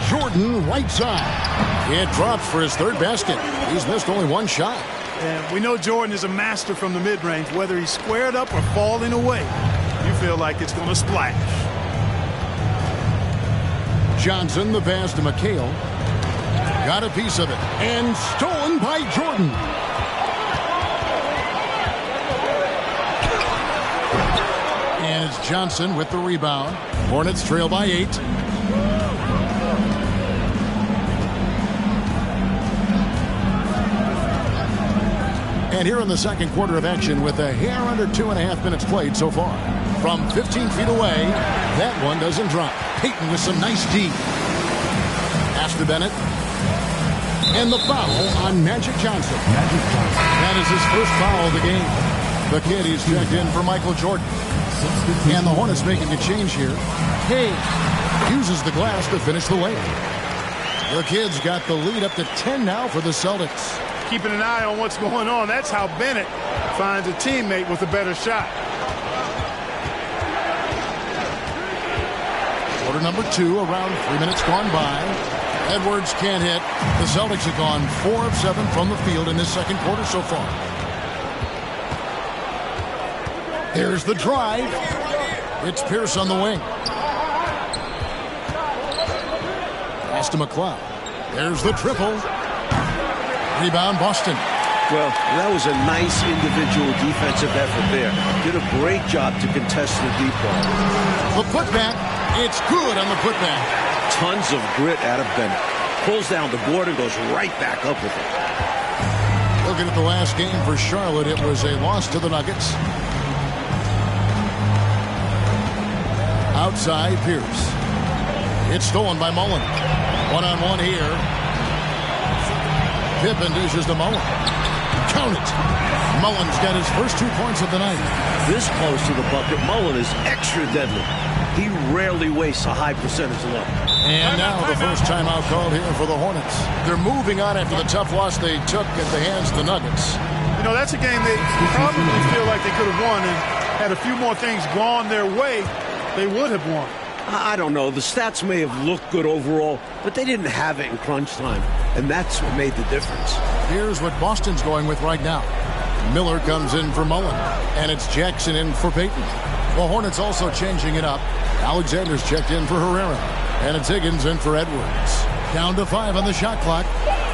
Jordan right side. It drops for his third basket. He's missed only 1 shot. And we know Jordan is a master from the mid-range. Whether he's squared up or falling away, you feel like it's going to splash. Johnson, the pass to McHale. Got a piece of it. And stolen by Jordan. And it's Johnson with the rebound. Hornets trail by 8. And here in the second quarter of action with a hair under 2.5 minutes played so far. From 15 feet away, that one doesn't drop. Payton with some nice D. Pass to Bennett. And the foul on Magic Johnson. That is his first foul of the game. The kid, he's checked in for Michael Jordan. And the Hornets making a change here. Hay uses the glass to finish the layup. The kid's got the lead up to 10 now for the Celtics. Keeping an eye on what's going on. That's how Bennett finds a teammate with a better shot. Quarter number 2, around 3 minutes gone by. Edwards can't hit. The Celtics have gone 4 of 7 from the field in this second quarter so far. There's the drive. It's Pierce on the wing. Pass to McLeod. There's the triple. Rebound, Boston. Well, that was a nice individual defensive effort there. Did a great job to contest the deep ball. The putback. It's good on the putback. Tons of grit out of Bennett. Pulls down the board and goes right back up with it. Looking at the last game for Charlotte, it was a loss to the Nuggets. Outside, Pierce. It's stolen by Mullen. One-on-one here. Pippen dishes to Mullen. Count it. Mullen's got his first 2 points of the night. This close to the bucket, Mullen is extra deadly. He rarely wastes a high percentage look. And now the first timeout called here for the Hornets. They're moving on after the tough loss they took at the hands of the Nuggets. You know, that's a game they probably feel like they could have won, and had a few more things gone their way, they would have won. I don't know. The stats may have looked good overall, but they didn't have it in crunch time, and that's what made the difference. Here's what Boston's going with right now. Miller comes in for Mullen, and it's Jackson in for Payton. The Hornets also changing it up. Alexander's checked in for Herrera. And it's Higgins in for Edwards. Down to 5 on the shot clock.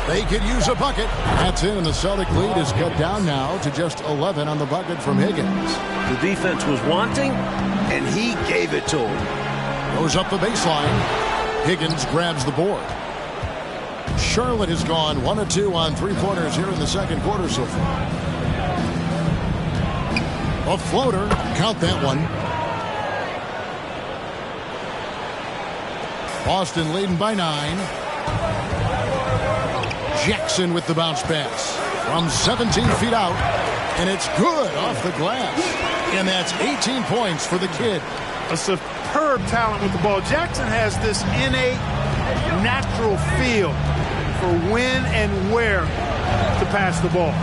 They could use a bucket. That's in, and the Celtic lead is cut down now to just 11 on the bucket from Higgins. The defense was wanting, and he gave it to him. Goes up the baseline. Higgins grabs the board. Charlotte has gone 1 of 2 on three-pointers here in the second quarter so far. A floater. Count that one. Boston leading by 9. Jackson with the bounce pass from 17 feet out, and it's good off the glass. And that's 18 points for the kid. A superb talent with the ball. Jackson has this innate, natural feel for when and where to pass the ball.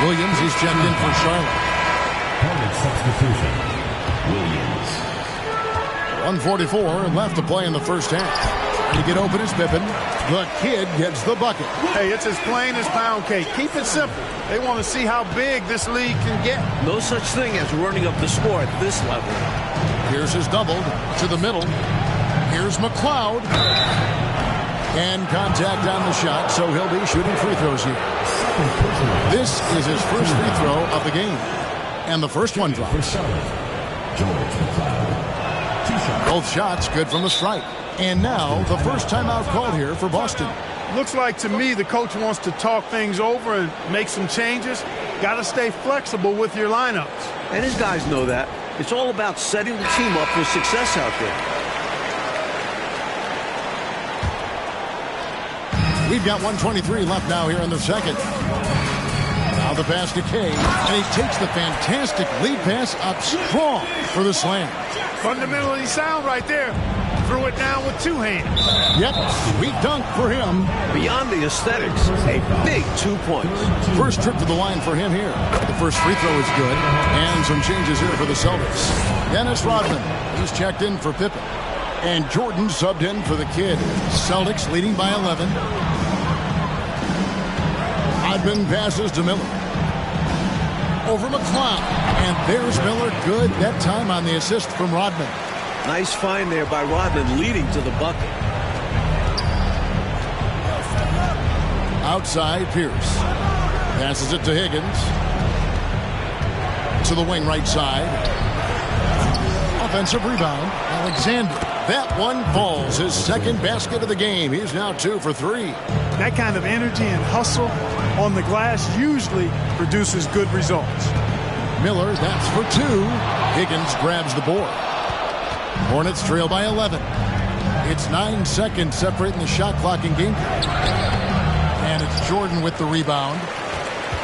Williams, he's checked in for Charlotte. Opponent substitution. Williams. 1:44 left to play in the first half. Trying to get open is Pippen. The kid gets the bucket. Hey, it's as plain as pound cake. Keep it simple. They want to see how big this league can get. No such thing as running up the score at this level. Here's his doubled to the middle. Here's McLeod. And contact on the shot, so he'll be shooting free throws here. This is his first free throw of the game. And the first one drops. Both shots good from the strike. And now the first timeout called here for Boston. Looks like to me the coach wants to talk things over and make some changes. Got to stay flexible with your lineups. And his guys know that. It's all about setting the team up for success out there. We've got 1:23 left now here in the second. Now the pass to Kay, and he takes the fantastic lead pass up strong for the slam. Fundamentally sound right there. Threw it down with 2 hands. Yep, sweet dunk for him. Beyond the aesthetics, a big 2 points. First trip to the line for him here. The first free throw is good, and some changes here for the Celtics. Dennis Rodman, he's checked in for Pippen. And Jordan subbed in for the kid. Celtics leading by 11. Rodman passes to Miller. Over McLeod. And there's Miller, good that time on the assist from Rodman. Nice find there by Rodman, leading to the bucket. Outside, Pierce. Passes it to Higgins. To the wing right side. Offensive rebound. Alexander. That one falls. His second basket of the game. He's now 2 for 3. That kind of energy and hustle on the glass usually produces good results. Miller, that's for 2. Higgins grabs the board. Hornets trail by 11. It's 9 seconds separating the shot clock in game. And it's Jordan with the rebound.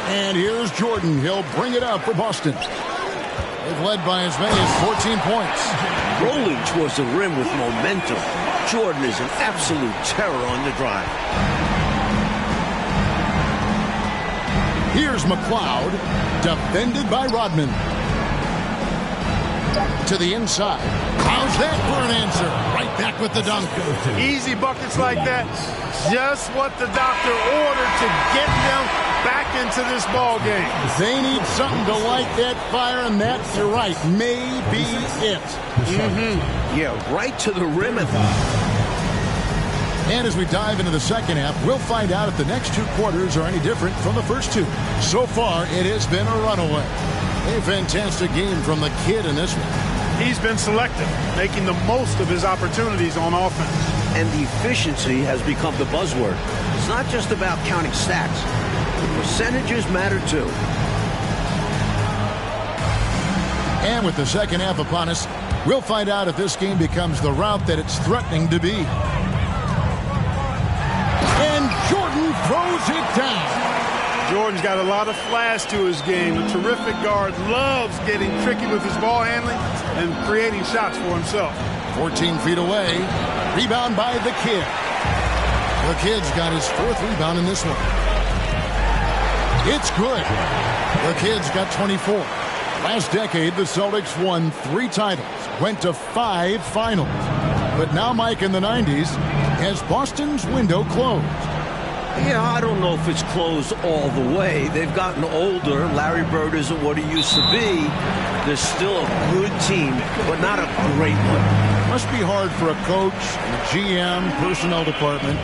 And here's Jordan. He'll bring it up for Boston. They've led by as many as 14 points. Rolling towards the rim with momentum. Jordan is an absolute terror on the drive. Here's McLeod, defended by Rodman. To the inside. How's that for an answer? Right back with the dunk. Easy buckets like that. Just what the doctor ordered to get them back into this ball game. They need something to light that fire, and that, you're right, may be it. Yeah, right to the rim. And as we dive into the second half, we'll find out if the next 2 quarters are any different from the first 2. So far, it has been a runaway. A fantastic game from the kid in this one. He's been selective, making the most of his opportunities on offense. And the efficiency has become the buzzword. It's not just about counting stats. The percentages matter too. And with the second half upon us, we'll find out if this game becomes the route that it's threatening to be. And Jordan throws it down. Jordan's got a lot of flash to his game. A terrific guard, loves getting tricky with his ball handling and creating shots for himself. 14 feet away. Rebound by the kid. The kid's got his 4th rebound in this one. It's good. The kid's got 24. Last decade, the Celtics won 3 titles, went to 5 finals. But now, Mike, in the 90s, has Boston's window closed? Yeah, I don't know if it's closed all the way. They've gotten older. Larry Bird isn't what he used to be. They're still a good team, but not a great one. Must be hard for a coach, a GM, personnel department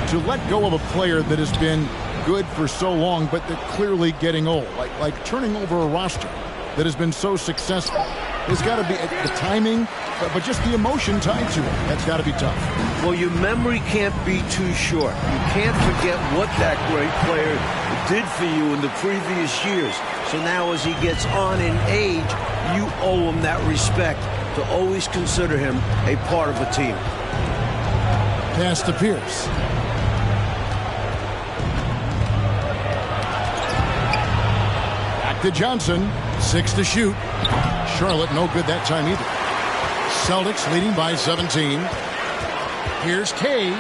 to let go of a player that has been good for so long, but they're clearly getting old. Like turning over a roster that has been so successful. There's got to be the timing, but just the emotion tied to it. That's got to be tough. Well, your memory can't be too short. You can't forget what that great player did for you in the previous years. So now as he gets on in age, you owe him that respect to always consider him a part of a team. Pass to Pierce. Back to Johnson. 6 to shoot. Charlotte no good that time either. Celtics leading by 17. Here's Kay.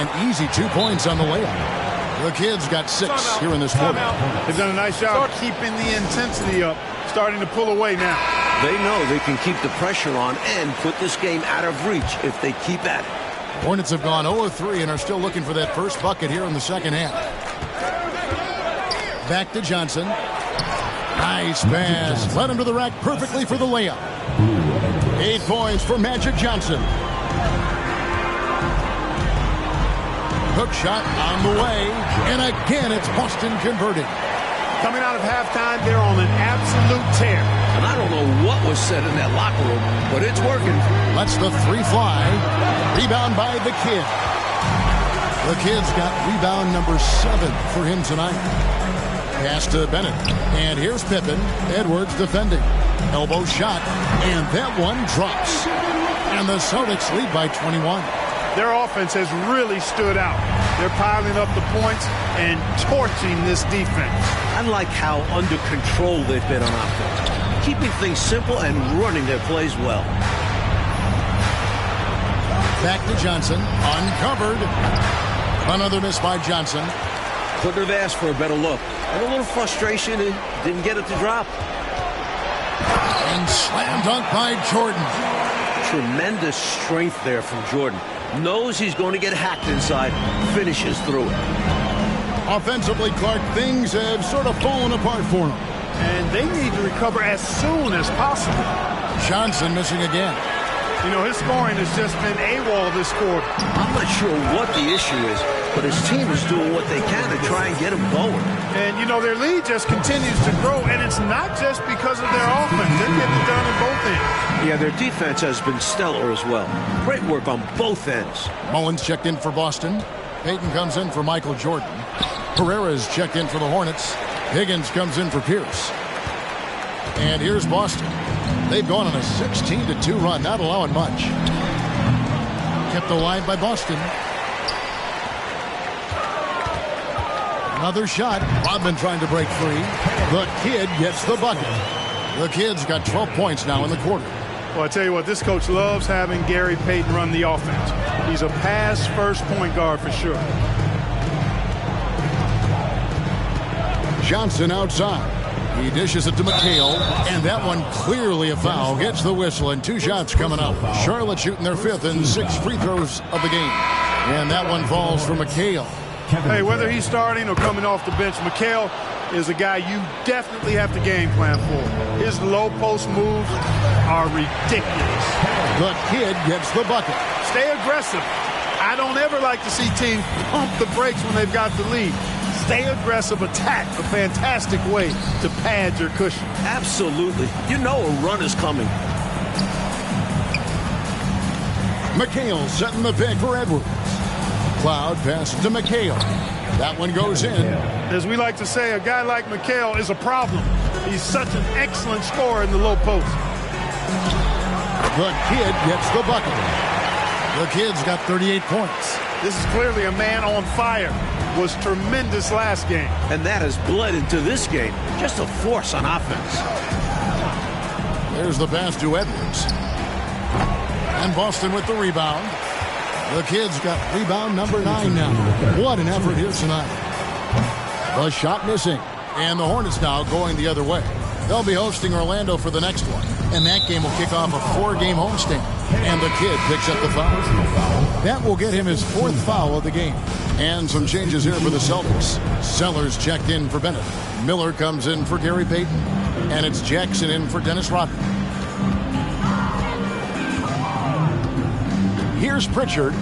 An easy 2 points on the layup. The kids got 6 here in this quarter. They've done a nice job keeping the intensity up, starting to pull away now. They know they can keep the pressure on and put this game out of reach if they keep at it. Hornets have gone 0-3 and are still looking for that first bucket here in the second half. Back to Johnson. Nice pass. Led him to the rack perfectly for the layup. 8 points for Magic Johnson. Hook shot on the way. And again, it's Boston converting. Coming out of halftime, they're on an absolute tear. And I don't know what was said in that locker room, but it's working. Lets the 3 fly. Rebound by the kid. The kid's got rebound number 7 for him tonight. Pass to Bennett. And here's Pippen. Edwards defending. Elbow shot. And that one drops. And the Celtics lead by 21. Their offense has really stood out. They're piling up the points and torching this defense. I like how under control they've been on offense. Keeping things simple and running their plays well. Back to Johnson. Uncovered. Another miss by Johnson. Couldn't have asked for a better look. And a little frustration and didn't get it to drop. And slam dunk by Jordan. Tremendous strength there from Jordan. Knows he's going to get hacked inside. Finishes through it. Offensively, Clark, things have sort of fallen apart for him. And they need to recover as soon as possible. Johnson missing again. You know, his scoring has just been AWOL this quarter. I'm not sure what the issue is, but his team is doing what they can to try and get him going. And, you know, their lead just continues to grow, and it's not just because of their offense. They're getting it done on both ends. Yeah, their defense has been stellar as well. Great work on both ends. Mullins checked in for Boston. Payton comes in for Michael Jordan. Pereira's checked in for the Hornets. Higgins comes in for Pierce. And here's Boston. They've gone on a 16-2 run, not allowing much. Kept alive by Boston. Another shot. Rodman trying to break free. The kid gets the bucket. The kid's got 12 points now in the quarter. Well, I tell you what, this coach loves having Gary Payton run the offense. He's a pass-first point guard for sure. Johnson outside. He dishes it to McHale, and that one clearly a foul. Gets the whistle, and 2 shots coming up. Charlotte shooting their 5th and 6 free throws of the game. And that one falls for McHale. Hey, whether he's starting or coming off the bench, McHale is a guy you definitely have to game plan for. His low post moves are ridiculous. The kid gets the bucket. Stay aggressive. I don't ever like to see teams pump the brakes when they've got the lead. Stay aggressive, attack, a fantastic way to pad your cushion. Absolutely. You know a run is coming. McHale setting the pick for Edwards. Cloud pass to McHale. That one goes in. As we like to say, a guy like McHale is a problem. He's such an excellent scorer in the low post. The kid gets the bucket. The kid's got 38 points. This is clearly a man on fire. Was tremendous last game. And that has bled into this game. Just a force on offense. There's the pass to Edwards. And Boston with the rebound. The kid's got rebound number 9 now. What an effort here tonight. The shot missing. And the Hornets now going the other way. They'll be hosting Orlando for the next one. And that game will kick off a 4-game homestand. And the kid picks up the foul. That will get him his 4th foul of the game. And some changes here for the Celtics. Sellers checked in for Bennett. Miller comes in for Gary Payton. And it's Jackson in for Dennis Rodman. Here's Pritchard.